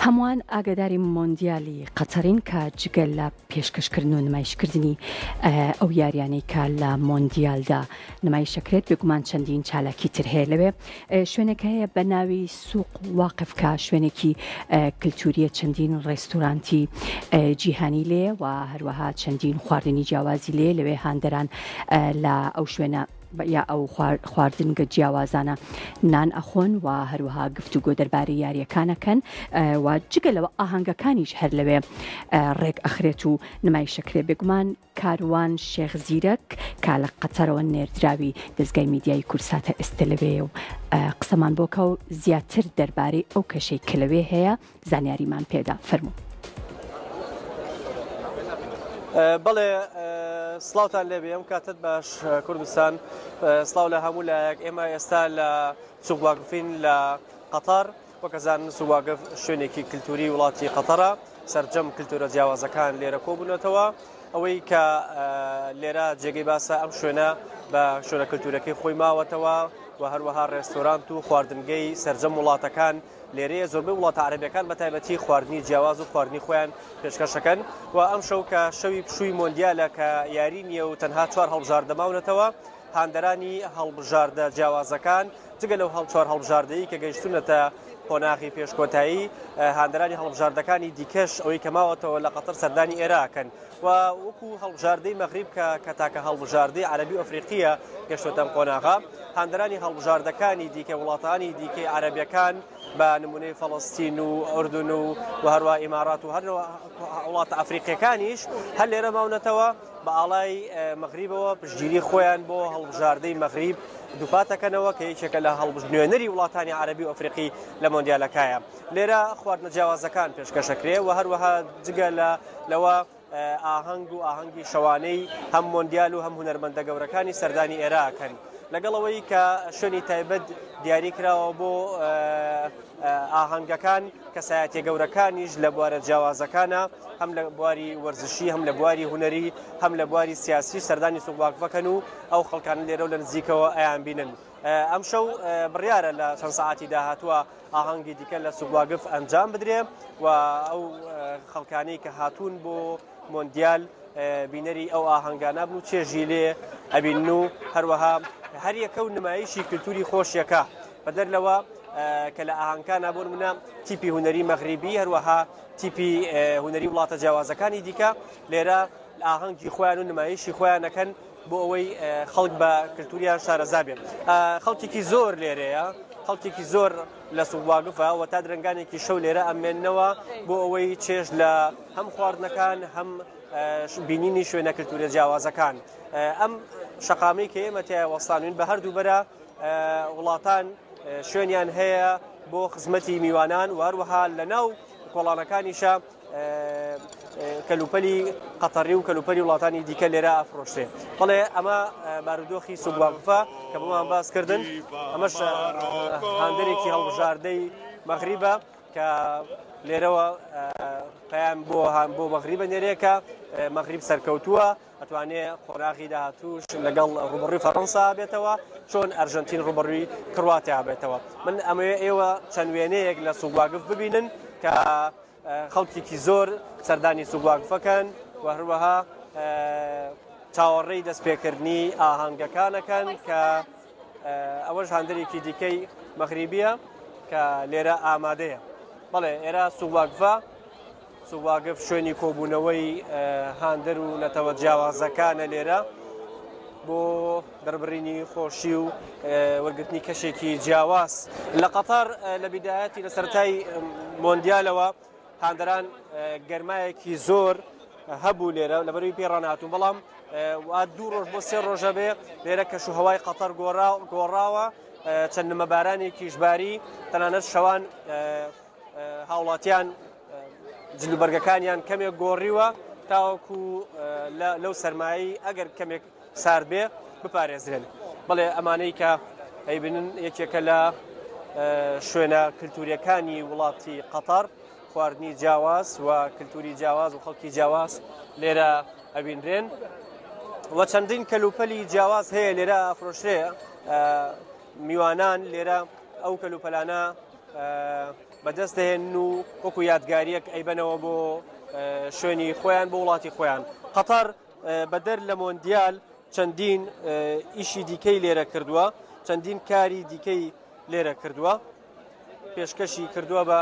هەمووان ئاگاداری مۆندیالی قەتەرین کە جگەل لە پێشکەشکردن و نمایشکردنی ئەو یاریانەی کە لە مۆندیالدا نمایشەکرێت بێگومان چەندین چالاکی تر هەیە لەوێ شوێنێک هەیە بە ناوی سوق واقف کە شوێنێکی کللتوریە چەندین ڕێستورانتی جیهانی لێ و هەروەها چەندین خواردنی جیاوازی لێ لەوێ هاندەران لە ئەو شوێنە یا ئەو خواردنگە جیاوازانە نان ئەخۆن و هەروەها گفتوگۆ دەربارەی یاریەکانەکەن و جگە لەوە ئاهەنگەکانیش هەر لەوێ ڕێک ئەخرێت و نمایشەکرێت بێگومان کاروان شێخ زیرەک کا لە قەتەرەوە نێردراوی دەستگای میدیای کورساتە ئێستا لەوێ و قسەمان بۆکە و زیاتر دەربارەی ئەو کەشەی کە لەوێ هەیە زانیاریمان پێدا فەرموو. بەڵێ سڵاوتان لێبێ ئەم کاتت باش کوردستان سڵاو لە هەموو لایەک ئێمە ئێستا لە سوق واقفین لە قەتەر وەکەزان سوق واقف شوێنێکی کللتوری وڵاتی قەتەرە سەرجەم کللتورە جیاوازەکان لێرە کۆبوونەتەوە ئەوەی کە لێرە جێگەی باسە ئەم شوێنە بە شوێنە کللتورەکەی خۆی ماوەتەوە و هەروەها ڕێستۆرانت و خواردنگەی سەرجەم وڵاتەکان لێرەیە زۆربەی وڵاتە عەرەبیەکان بە تایبەتی خواردنی جیاواز و خواردنی خۆیان پێشکەشەکەن و ئەم شەو کە شەوی پشووی مۆندیالە کە یاری نییە و تەنها 4 هەڵبژار دەماونەتەوە هاندەرانی هەڵبژاردە جیاوازەکان جگە لەو 4 هەڵبژاردەیی کە گەیشتونەتە قۆناغی پێشکۆتایی هاندەرانی هەڵبژاردەکانی دیکەش ئەوەی کە ماوەتەوە لە قەتەر سەردانی ئێراکەن و وەکو هەڵبژاردەی مەغریب کە تاکە هەڵبژاردەی عەرەبی و ئەفریقیە گەشتوتەم قۆناغا هاندەرانی هەڵبژاردەکانی دیکە وڵاتانی دیکەی عەرەبیەکان بە نمونەی فەڵەستین و ئوردون و هەروە ئیمارات و هەر وڵاتە ئەفریقیەکانیش هەر لێرە ماونەتەوە بە ئاڵای مەغریبەوە پشتگیری خۆیان بۆ هەڵبژاردەی مەغریب دووپاتەکەنەوە کە یەکێکە لە هەڵبژنوێنەری وڵاتانی عەرەبی و ئەفریقی لە مۆندیالەکایە لێرە خواردنە جیاوازەکان پێشکەشەکرێ و هەروەها جگە لەوە ئاهەنگ و ئاهەنگی شەوانەی هەم مۆندیال و هەم هونەرمەندە گەورەکانی سەردانی ئێراکەن لەگەڵەوەی کە شوێنی تایبەت دیاری کراوە بۆ ئاهەنگەکان کەسایەتیە گەورەکانیش لە بوارە جیاوازەکانە هەم لە بواری وەرزشی هەم لە بواری هونەری هەم لە بواری سیاسی سەردانی سوق واقفەکەن و ئەو خەڵکان لێرە و لە نزیکەوە ئەیان بینن ئەم شەو بڕیارە لە چەند سەعاتی داهاتووە ئاهەنگی دیکە لە سوق واقف ئەنجام بدرێ و ئەو خەڵکانەی کە هاتوون بۆ مۆندیال بینەری ئەو ئاهەنگانە بن و چێژی لێ ئەبین و هەروەها هەر یەکە و نمایشی کللتوری خۆشیەکە بەدەر لەوە کە لە ئاهەنگانە بۆ نمونە تیپی هونەری مەغریبی هەروەها تیپی هونەری وڵاتە جیاوازەکانی دیکە لێرە ئاهەنگی خۆیان و نمایشی خۆیانەکەن بۆ ئەوەی خەڵک بە کللتوریان شارەزا بێت خەڵکێکی زۆر لێرەیە خەڵکێکی زۆر لە سوق واقفە و تا درنگانێکی شەو لێرە ئەمێننەوە بۆ ئەوەی چێژ لە هەم خواردنەکان هەم بینینی شوێنە کللتورە جیاوازەکان ئەم شەقامەی کە ئێمە تیا وەستانوین بە هەردوو بەرە وڵاتان شوێنیان هەیە بۆ خزمەتی میوانان و هەروەها لە ناو کۆڵانەکانیشە کەلوپەلی قەتەری و کەلوپەلی وڵاتانی دیکە لێرە ئەفرۆشتێ بەڵێ ئەمە بارودۆخی سوق واقفە کە بۆمان باسکردن ئەمەش هاندێرێکی هەڵبژاردەی مەغریبە کە لێرەوە پەیام بۆ مەغریبە نێرێکە مەغریب سەرکەوتووە ئەتوانێت قۆناغی داهاتووش لەگەڵ ڕوبەڕووی فەڕەنسا بێتەوە چۆن ئەرژەنتین ڕوبەڕووی کرواتیا بێتەوە من ئەمەوێ ئێوە چەند وێنەیەک لە سوق واقف ببینن کە خەڵکێکی زۆر سەردانی سوق واقفەکەن و هەروەها چاوەڕێی دەستپێکردنی ئاهەنگەکانەکەن کە ئەوەش هاندێرێکی دیکەی مەغریبیە کە لێرە ئامادەیە بەڵێ ئێرە سوق واقفە سوق واقف شوێنی کۆبوونەوەی هاندەر و نەتەوە جیاوازەکانە لێرە بۆ دەربڕینی خۆشی و وەرگرتنی کەشێکی جیاواز لە قەتەر لە بیدایەتی لە سەرەتای مۆندیالەوە هاندەران گەرمایەکی زۆر هەبوو لێرە لەبەرەوەی پێڕانهاتوون بەڵام دوو ڕۆژ بۆ 3 ڕۆژە بێ لێرە کەشوهەوای قەتەر گۆڕاوە چەند نمەبارانی کیژباری تەنانەت شەوان هاوڵاتیان جلوبەرگەکانیان کەمێک گۆڕیوە تاوەکو لەو سەرمایی ئەگەر کەمێک سارد بێ بپارێزرێن بەڵێ ئەمانەی کە ئەیبنن یەکێکە لە شوێنە کللتوریەکانی وڵاتی قەتەر خواردنی جیاواز و کللتوری جیاواز و خەڵکی جیاواز لێرە ئەبینرێن و چەندین کەلوپەلی جیاواز هەیە لێرە ئەفرۆشرێ میوانان لێرە ئەو کەلوپەلانە بەدەستدەهێن و وەکو یادگاریەک ئەیبەنەوە بۆ شوێنی خۆیان بۆ وڵاتی خۆیان. قەتەر بەدەر لە مۆندیال چەندین ئیشی دیکەی لێرە کردووە، چەندین کاری دیکەی لێرە کردووە، پێشکەشی کردووە بە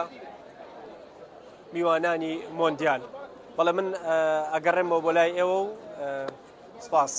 میوانانی مۆندیال. بەڵێ من ئەگەڕێمەوە بۆ لای ئێوە و سپاس.